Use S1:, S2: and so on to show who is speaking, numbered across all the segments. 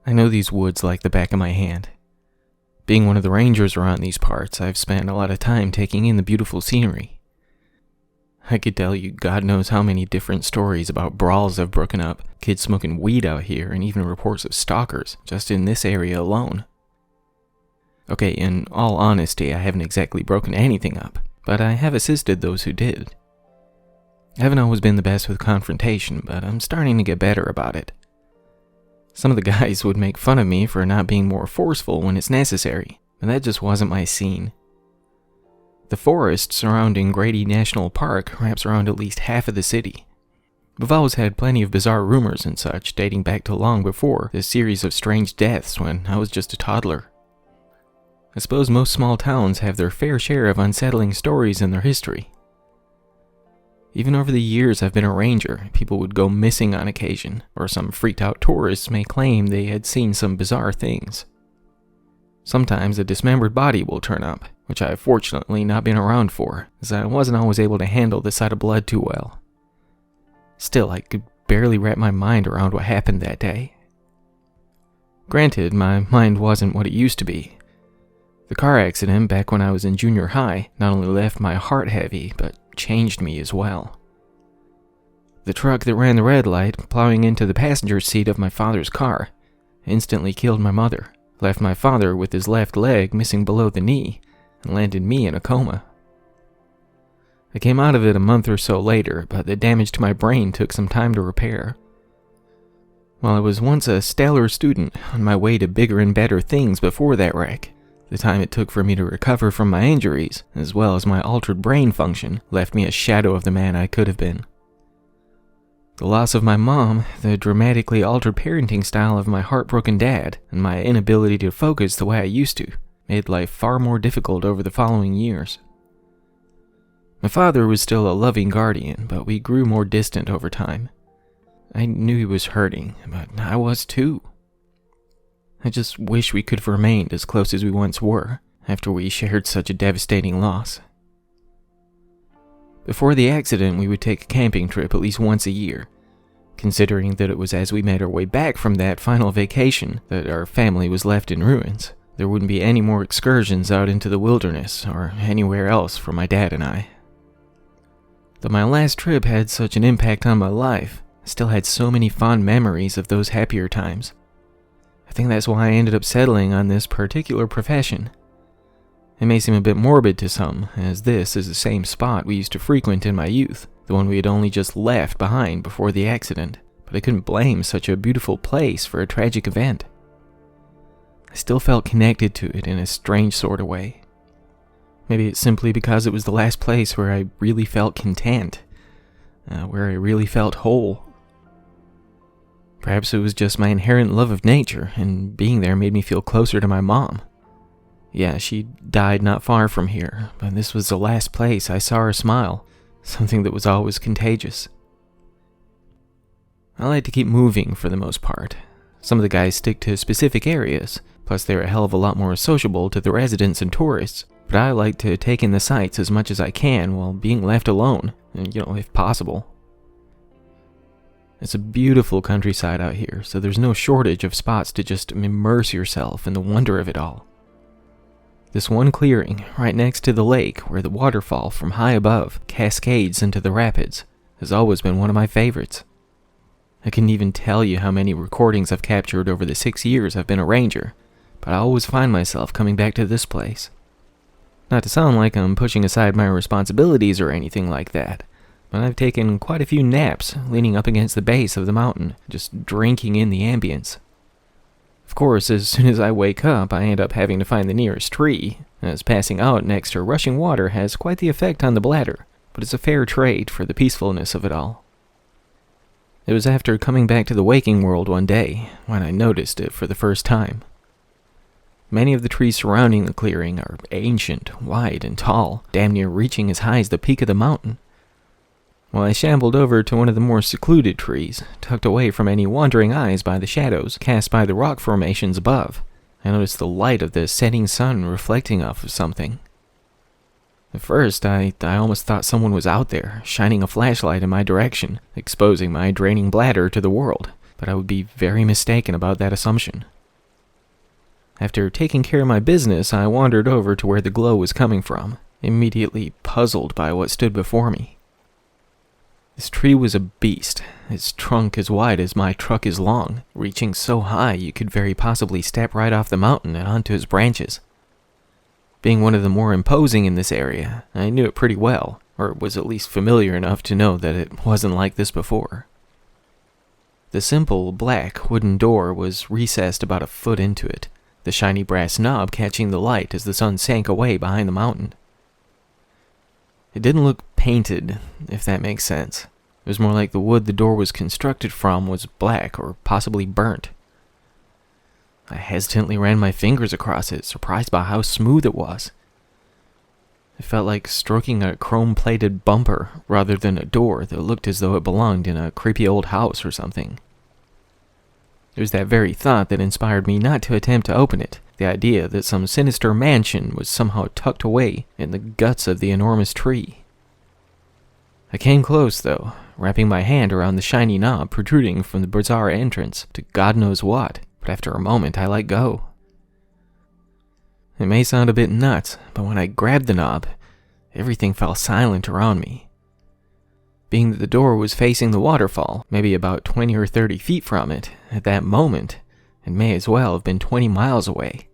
S1: I know these woods like the back of my hand. Being one of the rangers around these parts, I've spent a lot of time taking in the beautiful scenery. I could tell you God knows how many different stories about brawls have broken up, kids smoking weed out here, and even reports of stalkers just in this area alone. Okay, in all honesty, I haven't exactly broken anything up, but I have assisted those who did. I haven't always been the best with confrontation, but I'm starting to get better about it. Some of the guys would make fun of me for not being more forceful when it's necessary, but that just wasn't my scene. The forest surrounding Grady National Park wraps around at least half of the city. We've always had plenty of bizarre rumors and such, dating back to long before the series of strange deaths when I was just a toddler. I suppose most small towns have their fair share of unsettling stories in their history. Even over the years I've been a ranger, people would go missing on occasion, or some freaked-out tourists may claim they had seen some bizarre things. Sometimes a dismembered body will turn up, which I've fortunately not been around for, as I wasn't always able to handle the sight of blood too well. Still, I could barely wrap my mind around what happened that day. Granted, my mind wasn't what it used to be. The car accident back when I was in junior high not only left my heart heavy, but changed me as well. The truck that ran the red light, plowing into the passenger seat of my father's car, instantly killed my mother, left my father with his left leg missing below the knee, and landed me in a coma. I came out of it a month or so later, but the damage to my brain took some time to repair. While I was once a stellar student on my way to bigger and better things before that wreck, the time it took for me to recover from my injuries, as well as my altered brain function, left me a shadow of the man I could have been. The loss of my mom, the dramatically altered parenting style of my heartbroken dad, and my inability to focus the way I used to, made life far more difficult over the following years. My father was still a loving guardian, but we grew more distant over time. I knew he was hurting, but I was too. I just wish we could have remained as close as we once were, after we shared such a devastating loss. Before the accident, we would take a camping trip at least once a year, considering that it was as we made our way back from that final vacation that our family was left in ruins. There wouldn't be any more excursions out into the wilderness or anywhere else for my dad and I. Though my last trip had such an impact on my life, I still had so many fond memories of those happier times. I think that's why I ended up settling on this particular profession. It may seem a bit morbid to some, as this is the same spot we used to frequent in my youth, the one we had only just left behind before the accident, but I couldn't blame such a beautiful place for a tragic event. I still felt connected to it in a strange sort of way. Maybe it's simply because it was the last place where I really felt content, where I really felt whole. Perhaps it was just my inherent love of nature, and being there made me feel closer to my mom. Yeah, she died not far from here, but this was the last place I saw her smile, something that was always contagious. I like to keep moving for the most part. Some of the guys stick to specific areas, plus they're a hell of a lot more sociable to the residents and tourists, but I like to take in the sights as much as I can while being left alone, if possible. It's a beautiful countryside out here, so there's no shortage of spots to just immerse yourself in the wonder of it all. This one clearing, right next to the lake where the waterfall from high above cascades into the rapids, has always been one of my favorites. I couldn't even tell you how many recordings I've captured over the 6 years I've been a ranger, but I always find myself coming back to this place. Not to sound like I'm pushing aside my responsibilities or anything like that, but I've taken quite a few naps leaning up against the base of the mountain, just drinking in the ambience. Of course, as soon as I wake up, I end up having to find the nearest tree, as passing out next to rushing water has quite the effect on the bladder, but it's a fair trade for the peacefulness of it all. It was after coming back to the waking world one day when I noticed it for the first time. Many of the trees surrounding the clearing are ancient, wide, and tall, damn near reaching as high as the peak of the mountain. While I shambled over to one of the more secluded trees, tucked away from any wandering eyes by the shadows cast by the rock formations above, I noticed the light of the setting sun reflecting off of something. At first, I almost thought someone was out there, shining a flashlight in my direction, exposing my draining bladder to the world, but I would be very mistaken about that assumption. After taking care of my business, I wandered over to where the glow was coming from, immediately puzzled by what stood before me. This tree was a beast, its trunk as wide as my truck is long, reaching so high you could very possibly step right off the mountain and onto its branches. Being one of the more imposing in this area, I knew it pretty well, or was at least familiar enough to know that it wasn't like this before. The simple, black, wooden door was recessed about a foot into it, the shiny brass knob catching the light as the sun sank away behind the mountain. It didn't look painted, if that makes sense. It was more like the wood the door was constructed from was black or possibly burnt. I hesitantly ran my fingers across it, surprised by how smooth it was. It felt like stroking a chrome-plated bumper rather than a door that looked as though it belonged in a creepy old house or something. It was that very thought that inspired me not to attempt to open it, the idea that some sinister mansion was somehow tucked away in the guts of the enormous tree. I came close, though, wrapping my hand around the shiny knob protruding from the bizarre entrance to God knows what, but after a moment I let go. It may sound a bit nuts, but when I grabbed the knob, everything fell silent around me. Being that the door was facing the waterfall, maybe about 20 or 30 feet from it, at that moment, it may as well have been 20 miles away.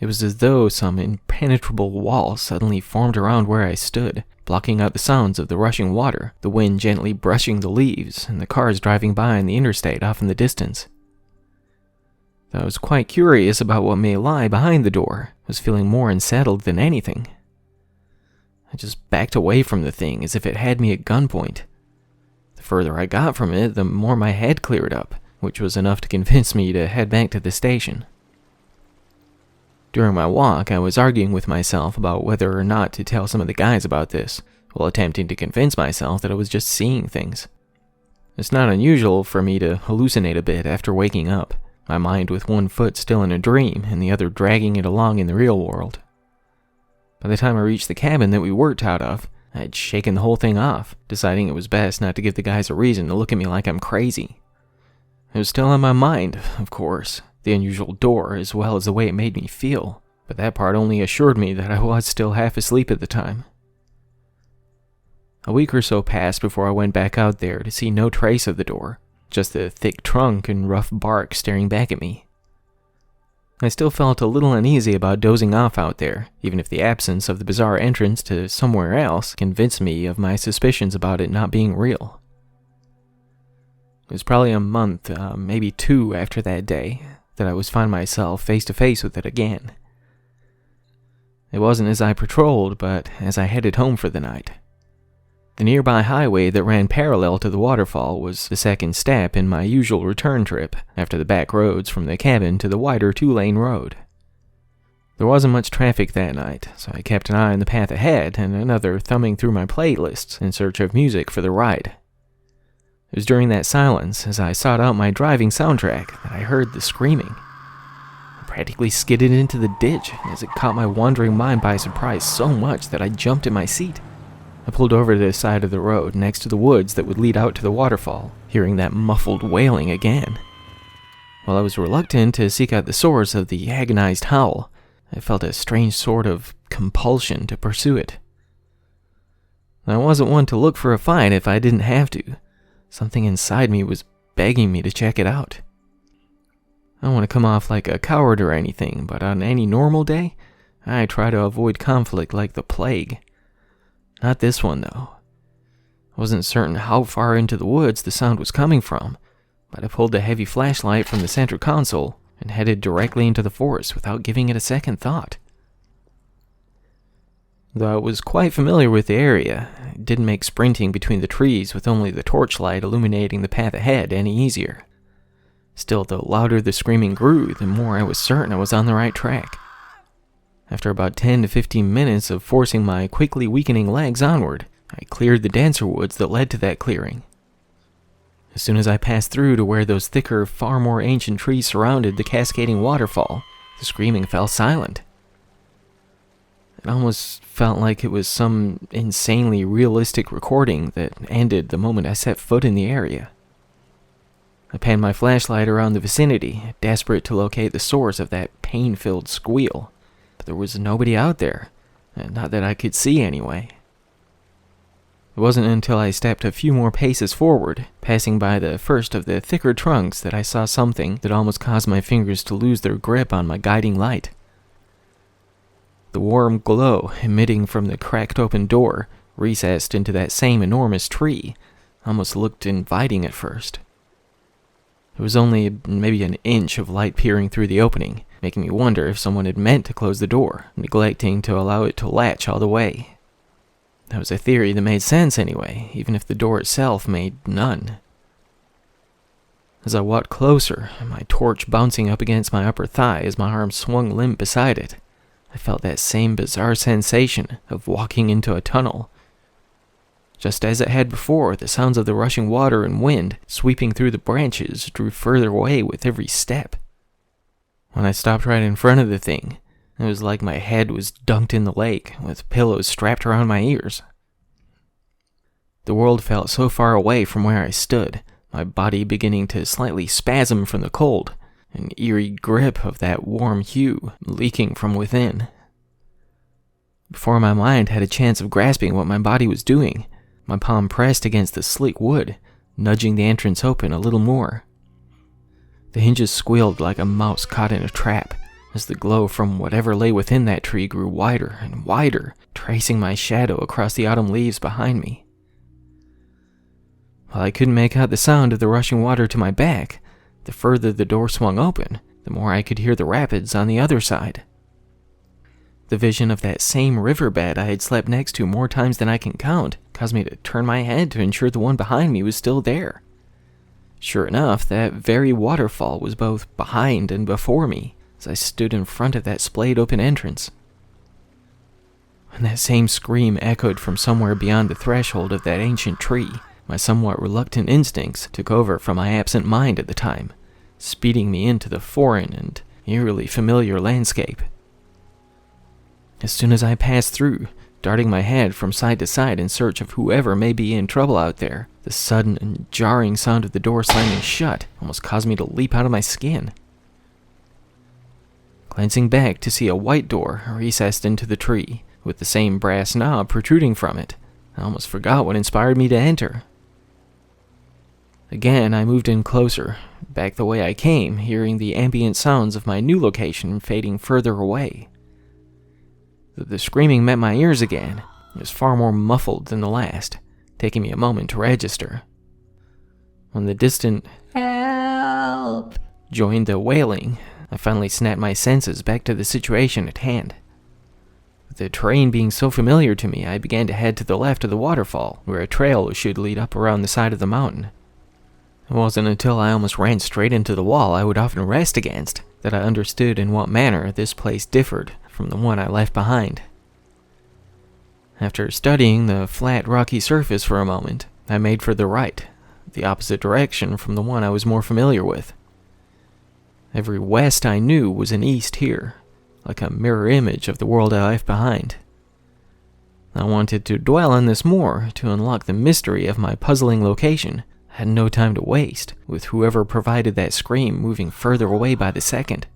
S1: It was as though some impenetrable wall suddenly formed around where I stood, blocking out the sounds of the rushing water, the wind gently brushing the leaves, and the cars driving by on the interstate off in the distance. Though I was quite curious about what may lie behind the door, I was feeling more unsettled than anything. I just backed away from the thing as if it had me at gunpoint. The further I got from it, the more my head cleared up, which was enough to convince me to head back to the station. During my walk, I was arguing with myself about whether or not to tell some of the guys about this, while attempting to convince myself that I was just seeing things. It's not unusual for me to hallucinate a bit after waking up, my mind with one foot still in a dream and the other dragging it along in the real world. By the time I reached the cabin that we worked out of, I had shaken the whole thing off, deciding it was best not to give the guys a reason to look at me like I'm crazy. It was still on my mind, of course, the unusual door as well as the way it made me feel, but that part only assured me that I was still half asleep at the time. A week or so passed before I went back out there to see no trace of the door, just the thick trunk and rough bark staring back at me. I still felt a little uneasy about dozing off out there, even if the absence of the bizarre entrance to somewhere else convinced me of my suspicions about it not being real. It was probably a month, maybe 2 after that day, that I was find myself face to face with it again. It wasn't as I patrolled, but as I headed home for the night. The nearby highway that ran parallel to the waterfall was the second step in my usual return trip, after the back roads from the cabin to the wider 2-lane road. There wasn't much traffic that night, so I kept an eye on the path ahead and another thumbing through my playlists in search of music for the ride. It was during that silence, as I sought out my driving soundtrack, that I heard the screaming. I practically skidded into the ditch as it caught my wandering mind by surprise so much that I jumped in my seat. I pulled over to the side of the road next to the woods that would lead out to the waterfall, hearing that muffled wailing again. While I was reluctant to seek out the source of the agonized howl, I felt a strange sort of compulsion to pursue it. I wasn't one to look for a fight if I didn't have to. Something inside me was begging me to check it out. I don't want to come off like a coward or anything, but on any normal day, I try to avoid conflict like the plague. Not this one, though. I wasn't certain how far into the woods the sound was coming from, but I pulled the heavy flashlight from the center console and headed directly into the forest without giving it a second thought. Though I was quite familiar with the area, it didn't make sprinting between the trees with only the torchlight illuminating the path ahead any easier. Still, the louder the screaming grew, the more I was certain I was on the right track. After about 10 to 15 minutes of forcing my quickly weakening legs onward, I cleared the denser woods that led to that clearing. As soon as I passed through to where those thicker, far more ancient trees surrounded the cascading waterfall, the screaming fell silent. It almost felt like it was some insanely realistic recording that ended the moment I set foot in the area. I panned my flashlight around the vicinity, desperate to locate the source of that pain-filled squeal. But there was nobody out there. Not that I could see anyway. It wasn't until I stepped a few more paces forward, passing by the first of the thicker trunks, that I saw something that almost caused my fingers to lose their grip on my guiding light. The warm glow emitting from the cracked open door, recessed into that same enormous tree, almost looked inviting at first. There was only maybe an inch of light peering through the opening, making me wonder if someone had meant to close the door, neglecting to allow it to latch all the way. That was a theory that made sense anyway, even if the door itself made none. As I walked closer, my torch bouncing up against my upper thigh as my arm swung limp beside it, I felt that same bizarre sensation of walking into a tunnel. Just as it had before, the sounds of the rushing water and wind sweeping through the branches drew further away with every step. When I stopped right in front of the thing, it was like my head was dunked in the lake, with pillows strapped around my ears. The world felt so far away from where I stood, my body beginning to slightly spasm from the cold, an eerie grip of that warm hue leaking from within. Before my mind had a chance of grasping what my body was doing, my palm pressed against the sleek wood, nudging the entrance open a little more. The hinges squealed like a mouse caught in a trap, as the glow from whatever lay within that tree grew wider and wider, tracing my shadow across the autumn leaves behind me. While I couldn't make out the sound of the rushing water to my back, the further the door swung open, the more I could hear the rapids on the other side. The vision of that same riverbed I had slept next to more times than I can count caused me to turn my head to ensure the one behind me was still there. Sure enough, that very waterfall was both behind and before me, as I stood in front of that splayed open entrance. When that same scream echoed from somewhere beyond the threshold of that ancient tree, my somewhat reluctant instincts took over from my absent mind at the time, speeding me into the foreign and eerily familiar landscape. As soon as I passed through, darting my head from side to side in search of whoever may be in trouble out there, the sudden and jarring sound of the door slamming shut almost caused me to leap out of my skin. Glancing back to see a white door recessed into the tree, with the same brass knob protruding from it, I almost forgot what inspired me to enter. Again, I moved in closer, back the way I came, hearing the ambient sounds of my new location fading further away. The screaming met my ears again. It was far more muffled than the last, taking me a moment to register. When the distant "Help!" joined the wailing, I finally snapped my senses back to the situation at hand. With the terrain being so familiar to me, I began to head to the left of the waterfall, where a trail should lead up around the side of the mountain. It wasn't until I almost ran straight into the wall I would often rest against that I understood in what manner this place differed from the one I left behind. After studying the flat, rocky surface for a moment, I made for the right, the opposite direction from the one I was more familiar with. Every west I knew was an east here, like a mirror image of the world I left behind. I wanted to dwell on this more to unlock the mystery of my puzzling location. I had no time to waste, with whoever provided that scream moving further away by the second.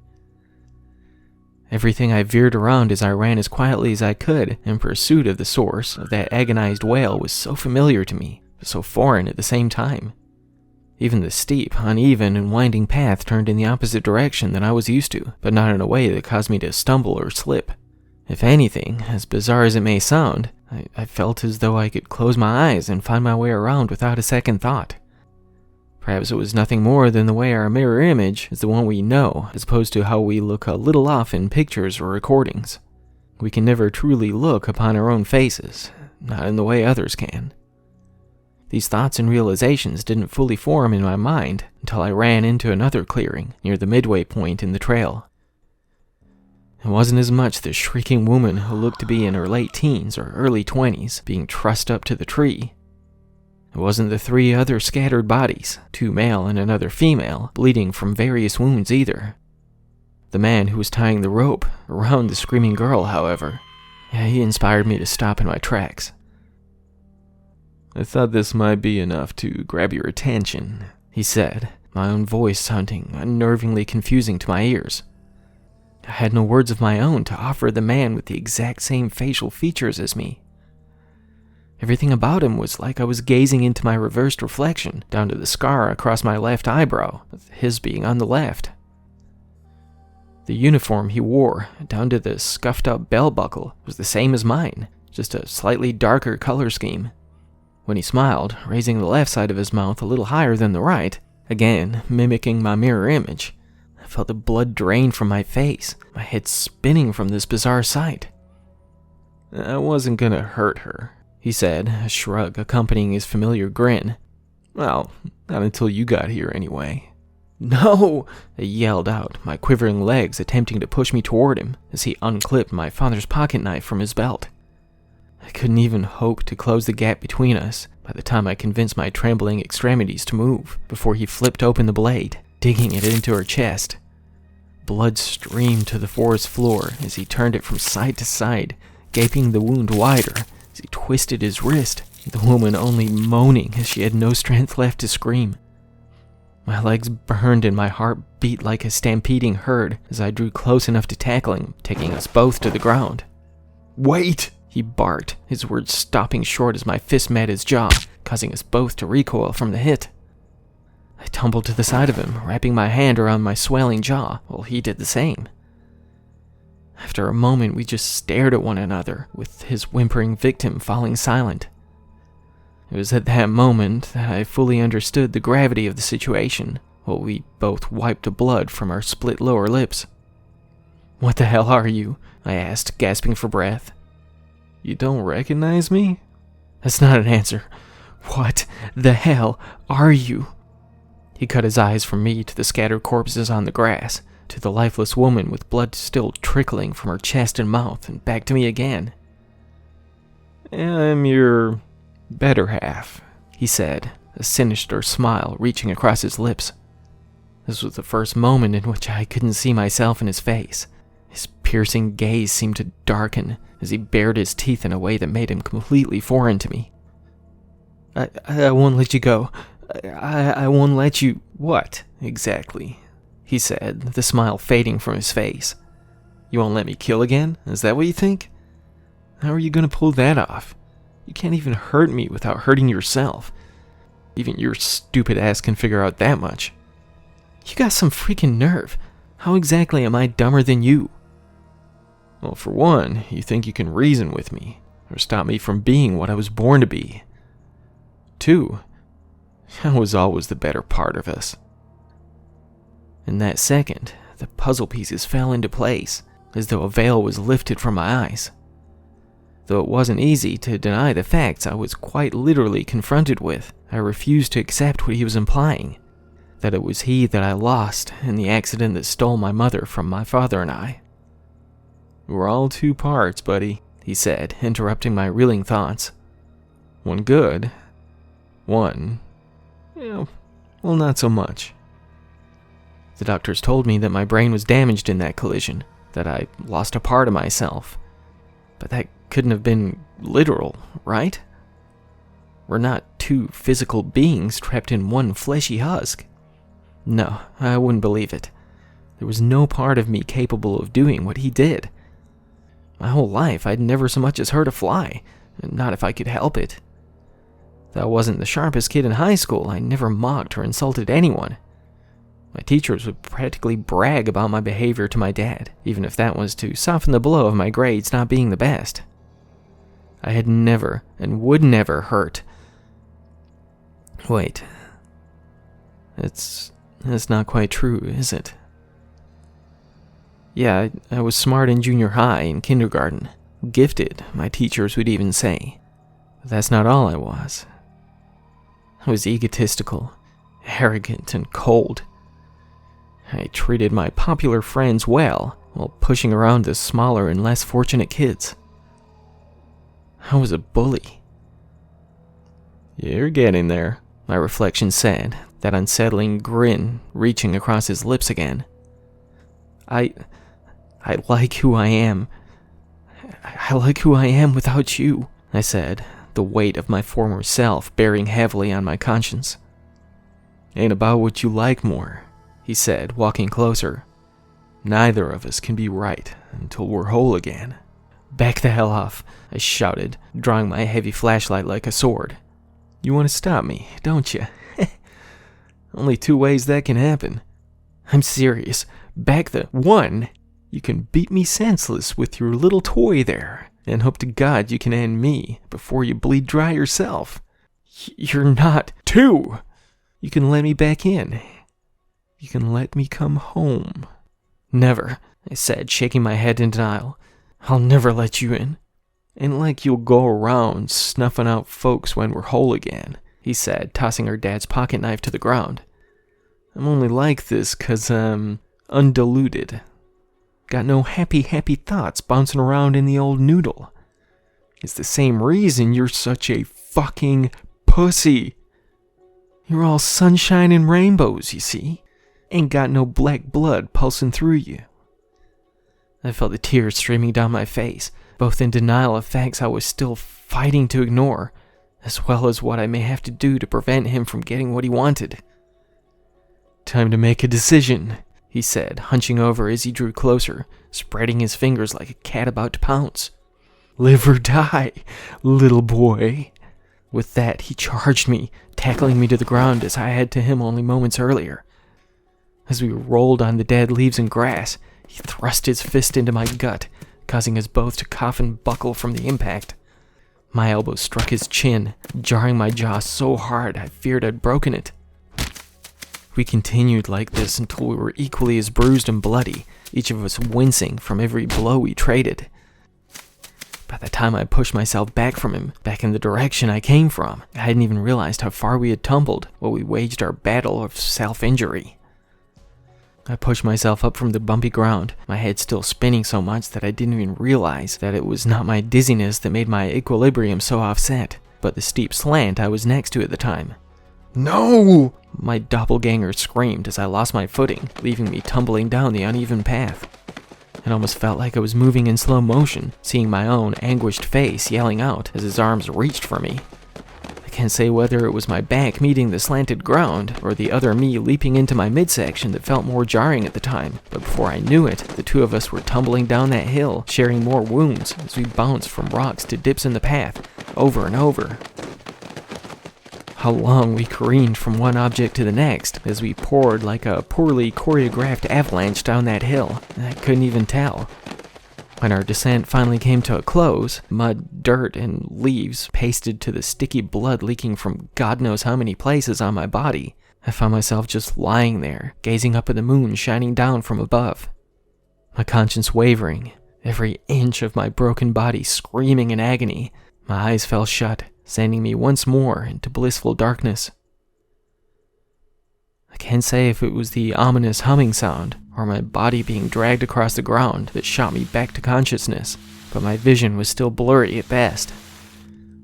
S1: Everything I veered around as I ran as quietly as I could in pursuit of the source of that agonized wail was so familiar to me, but so foreign at the same time. Even the steep, uneven, and winding path turned in the opposite direction than I was used to, but not in a way that caused me to stumble or slip. If anything, as bizarre as it may sound, I felt as though I could close my eyes and find my way around without a second thought. Perhaps it was nothing more than the way our mirror image is the one we know, as opposed to how we look a little off in pictures or recordings. We can never truly look upon our own faces, not in the way others can. These thoughts and realizations didn't fully form in my mind until I ran into another clearing near the midway point in the trail. It wasn't as much the shrieking woman who looked to be in her late teens or early 20s being trussed up to the tree. It wasn't the 3 other scattered bodies, 2 male and another female, bleeding from various wounds either. The man who was tying the rope around the screaming girl, however, he inspired me to stop in my tracks. "I thought this might be enough to grab your attention," he said, my own voice sounding unnervingly confusing to my ears. I had no words of my own to offer the man with the exact same facial features as me. Everything about him was like I was gazing into my reversed reflection, down to the scar across my left eyebrow, with his being on the left. The uniform he wore, down to the scuffed-up belt buckle, was the same as mine, just a slightly darker color scheme. When he smiled, raising the left side of his mouth a little higher than the right, again mimicking my mirror image, I felt the blood drain from my face, my head spinning from this bizarre sight. I wasn't gonna hurt her, he said, a shrug accompanying his familiar grin. Well, not until you got here anyway. No! I yelled out, my quivering legs attempting to push me toward him as he unclipped my father's pocket knife from his belt. I couldn't even hope to close the gap between us by the time I convinced my trembling extremities to move before he flipped open the blade, digging it into her chest. Blood streamed to the forest floor as he turned it from side to side, gaping the wound wider as he twisted his wrist, the woman only moaning as she had no strength left to scream. My legs burned and my heart beat like a stampeding herd as I drew close enough to tackle him, taking us both to the ground. Wait! He barked, his words stopping short as my fist met his jaw, causing us both to recoil from the hit. I tumbled to the side of him, wrapping my hand around my swelling jaw, while he did the same. After a moment, we just stared at one another, with his whimpering victim falling silent. It was at that moment that I fully understood the gravity of the situation, while we both wiped the blood from our split lower lips. "What the hell are you?" I asked, gasping for breath. "You don't recognize me?" "That's not an answer. What the hell are you?" He cut his eyes from me to the scattered corpses on the grass, to the lifeless woman with blood still trickling from her chest and mouth, and back to me again. "I'm your better half," he said, a sinister smile reaching across his lips. This was the first moment in which I couldn't see myself in his face. His piercing gaze seemed to darken as he bared his teeth in a way that made him completely foreign to me. I won't let you go. I won't let you—" "What, exactly?" he said, the smile fading from his face. "You won't let me kill again? Is that what you think? How are you going to pull that off? You can't even hurt me without hurting yourself. Even your stupid ass can figure out that much. You got some freaking nerve. How exactly am I dumber than you?" "Well, for one, you think you can reason with me, or stop me from being what I was born to be. 2, I was always the better part of us." In that second, the puzzle pieces fell into place, as though a veil was lifted from my eyes. Though it wasn't easy to deny the facts I was quite literally confronted with, I refused to accept what he was implying, that it was he that I lost in the accident that stole my mother from my father and I. "We're all 2 parts, buddy," he said, interrupting my reeling thoughts. "One good, one, well, not so much. The doctors told me that my brain was damaged in that collision, that I lost a part of myself. But that couldn't have been literal, right? We're not 2 physical beings trapped in one fleshy husk. No, I wouldn't believe it. There was no part of me capable of doing what he did. My whole life, I'd never so much as heard a fly, not if I could help it. Though I wasn't the sharpest kid in high school, I never mocked or insulted anyone. My teachers would practically brag about my behavior to my dad, even if that was to soften the blow of my grades not being the best. I had never and would never hurt. Wait. That's not quite true, is it? Yeah, I was smart in junior high and kindergarten. Gifted, my teachers would even say. But that's not all I was. I was egotistical, arrogant, and cold. I treated my popular friends well, while pushing around the smaller and less fortunate kids. I was a bully. You're getting there, my reflection said, that unsettling grin reaching across his lips again. I like who I am. I like who I am without you, I said, the weight of my former self bearing heavily on my conscience. ain't about what you like more," he said, walking closer. "Neither of us can be right until we're whole again." "Back the hell off," I shouted, drawing my heavy flashlight like a sword. "You want to stop me, don't you?" "Only two ways that can happen." "I'm serious. Back the one. You can beat me senseless with your little toy there, and hope to God you can end me before you bleed dry yourself. You're not. Two. You can let me back in. You can let me come home." "Never," I said, shaking my head in denial. "I'll never let you in." "Ain't like you'll go around snuffing out folks when we're whole again," he said, tossing her dad's pocket knife to the ground. "I'm only like this 'cause I'm undiluted. Got no happy thoughts bouncing around in the old noodle. It's the same reason you're such a fucking pussy. You're all sunshine and rainbows, you see. Ain't got no black blood pulsing through you." I felt the tears streaming down my face, both in denial of facts I was still fighting to ignore, as well as what I may have to do to prevent him from getting what he wanted. "Time to make a decision," he said, hunching over as he drew closer, spreading his fingers like a cat about to pounce. "Live or die, little boy." With that, he charged me, tackling me to the ground as I had to him only moments earlier. As we rolled on the dead leaves and grass, he thrust his fist into my gut, causing us both to cough and buckle from the impact. My elbow struck his chin, jarring my jaw so hard I feared I'd broken it. We continued like this until we were equally as bruised and bloody, each of us wincing from every blow we traded. By the time I pushed myself back from him, back in the direction I came from, I hadn't even realized how far we had tumbled while we waged our battle of self-injury. I pushed myself up from the bumpy ground, my head still spinning so much that I didn't even realize that it was not my dizziness that made my equilibrium so offset, but the steep slant I was next to at the time. "No!" my doppelganger screamed as I lost my footing, leaving me tumbling down the uneven path. It almost felt like I was moving in slow motion, seeing my own anguished face yelling out as his arms reached for me. I can't say whether it was my back meeting the slanted ground or the other me leaping into my midsection that felt more jarring at the time, but before I knew it, the two of us were tumbling down that hill, sharing more wounds as we bounced from rocks to dips in the path, over and over. How long we careened from one object to the next as we poured like a poorly choreographed avalanche down that hill, I couldn't even tell. When our descent finally came to a close, mud, dirt, and leaves pasted to the sticky blood leaking from God knows how many places on my body, I found myself just lying there, gazing up at the moon shining down from above. My conscience wavering, every inch of my broken body screaming in agony, my eyes fell shut, sending me once more into blissful darkness. I can't say if it was the ominous humming sound or my body being dragged across the ground that shot me back to consciousness, but my vision was still blurry at best.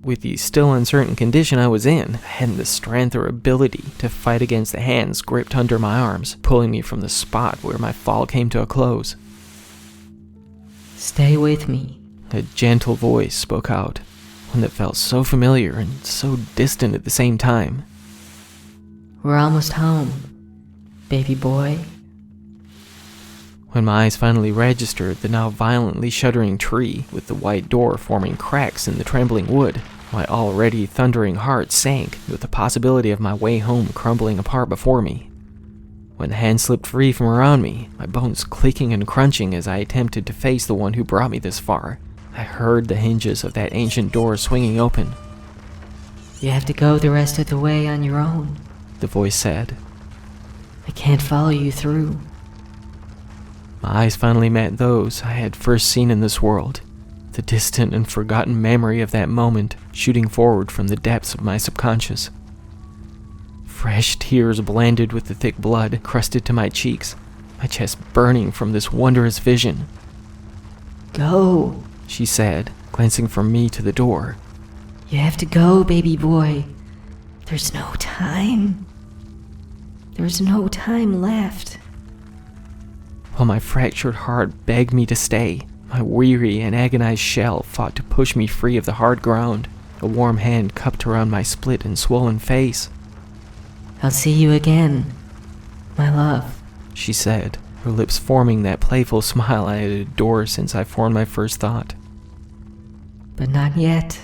S1: With the still uncertain condition I was in, I hadn't the strength or ability to fight against the hands gripped under my arms, pulling me from the spot where my fall came to a close.
S2: "Stay with me,"
S1: A gentle voice spoke out, one that felt so familiar and so distant at the same time.
S2: "We're almost home, baby boy."
S1: When my eyes finally registered the now violently shuddering tree with the white door forming cracks in the trembling wood, my already thundering heart sank with the possibility of my way home crumbling apart before me. When the hand slipped free from around me, my bones clicking and crunching as I attempted to face the one who brought me this far, I heard the hinges of that ancient door swinging open.
S2: "You have to go the rest of the way on your own,"
S1: the voice said.
S2: "I can't follow you through."
S1: My eyes finally met those I had first seen in this world, the distant and forgotten memory of that moment shooting forward from the depths of my subconscious. Fresh tears blended with the thick blood crusted to my cheeks, my chest burning from this wondrous vision.
S2: "Go,"
S1: she said, glancing from me to the door.
S2: "You have to go, baby boy. There's no time. There's no time left."
S1: While my fractured heart begged me to stay, my weary and agonized shell fought to push me free of the hard ground, a warm hand cupped around my split and swollen face.
S2: I'll see you again, my love,
S1: she said, her lips forming that playful smile I had adored since I formed my first thought.
S2: but not yet.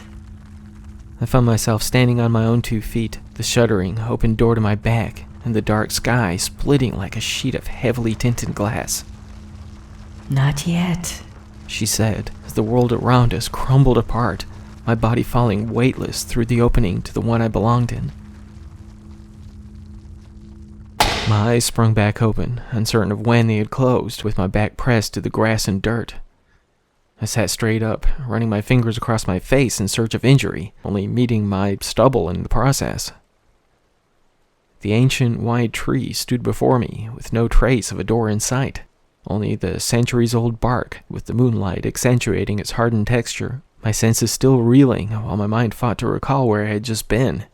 S1: I found myself standing on my own 2 feet, the shuddering open door to my back, and the dark sky splitting like a sheet of heavily tinted glass.
S2: Not yet.
S1: She said, as the world around us crumbled apart, my body falling weightless through the opening to the one I belonged in. My eyes sprung back open, uncertain of when they had closed, with my back pressed to the grass and dirt. I sat straight up, running my fingers across my face in search of injury, only meeting my stubble in the process. The ancient wide tree stood before me, with no trace of a door in sight, only the centuries-old bark, with the moonlight accentuating its hardened texture, my senses still reeling while my mind fought to recall where I had just been.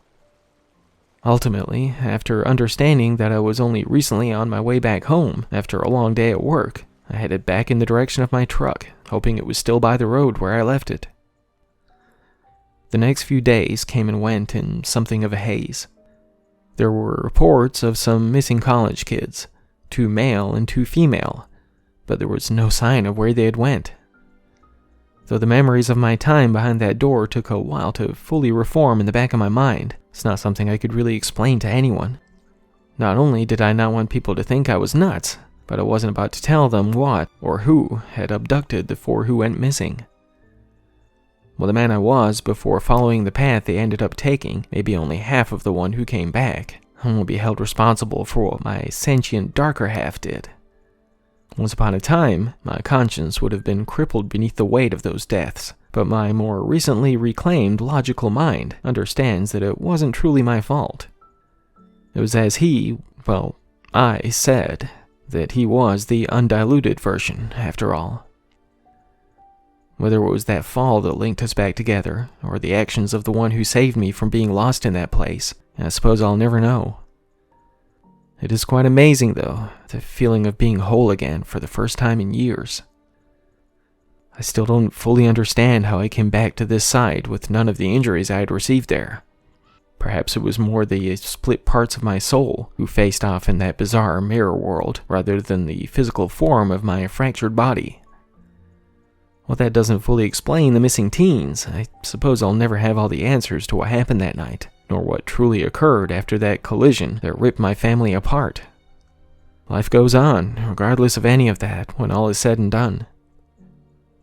S1: Ultimately, after understanding that I was only recently on my way back home after a long day at work, I headed back in the direction of my truck, hoping it was still by the road where I left it. The next few days came and went in something of a haze. There were reports of some missing college kids, 2 male and 2 female, but there was no sign of where they had went. Though the memories of my time behind that door took a while to fully reform in the back of my mind, it's not something I could really explain to anyone. Not only did I not want people to think I was nuts, but I wasn't about to tell them what or who had abducted the 4 who went missing. Well, the man I was before following the path they ended up taking may be only half of the one who came back, and won't be held responsible for what my sentient darker half did. Once upon a time, my conscience would have been crippled beneath the weight of those deaths, but my more recently reclaimed logical mind understands that it wasn't truly my fault. It was as I said, that he was the undiluted version, after all. Whether it was that fall that linked us back together, or the actions of the one who saved me from being lost in that place, I suppose I'll never know. It is quite amazing, though, the feeling of being whole again for the first time in years. I still don't fully understand how I came back to this side with none of the injuries I had received there. Perhaps it was more the split parts of my soul who faced off in that bizarre mirror world rather than the physical form of my fractured body. While that doesn't fully explain the missing teens, I suppose I'll never have all the answers to what happened that night, nor what truly occurred after that collision that ripped my family apart. Life goes on, regardless of any of that, when all is said and done.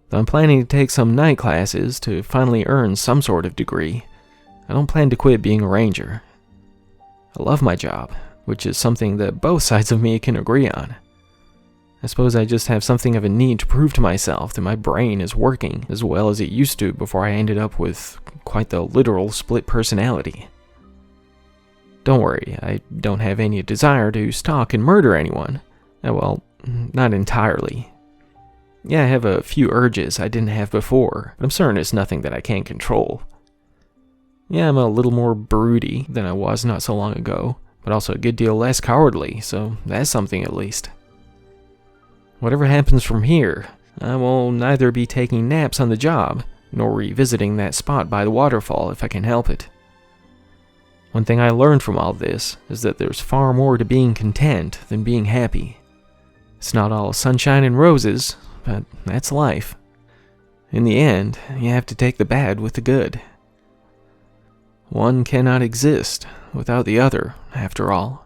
S1: Though I'm planning to take some night classes to finally earn some sort of degree, I don't plan to quit being a ranger. I love my job, which is something that both sides of me can agree on. I suppose I just have something of a need to prove to myself that my brain is working as well as it used to before I ended up with quite the literal split personality. Don't worry, I don't have any desire to stalk and murder anyone. Well, not entirely. Yeah, I have a few urges I didn't have before, but I'm certain it's nothing that I can't control. Yeah, I'm a little more broody than I was not so long ago, but also a good deal less cowardly, so that's something at least. Whatever happens from here, I will neither be taking naps on the job, nor revisiting that spot by the waterfall if I can help it. One thing I learned from all this is that there's far more to being content than being happy. It's not all sunshine and roses, but that's life. In the end, you have to take the bad with the good. One cannot exist without the other, after all.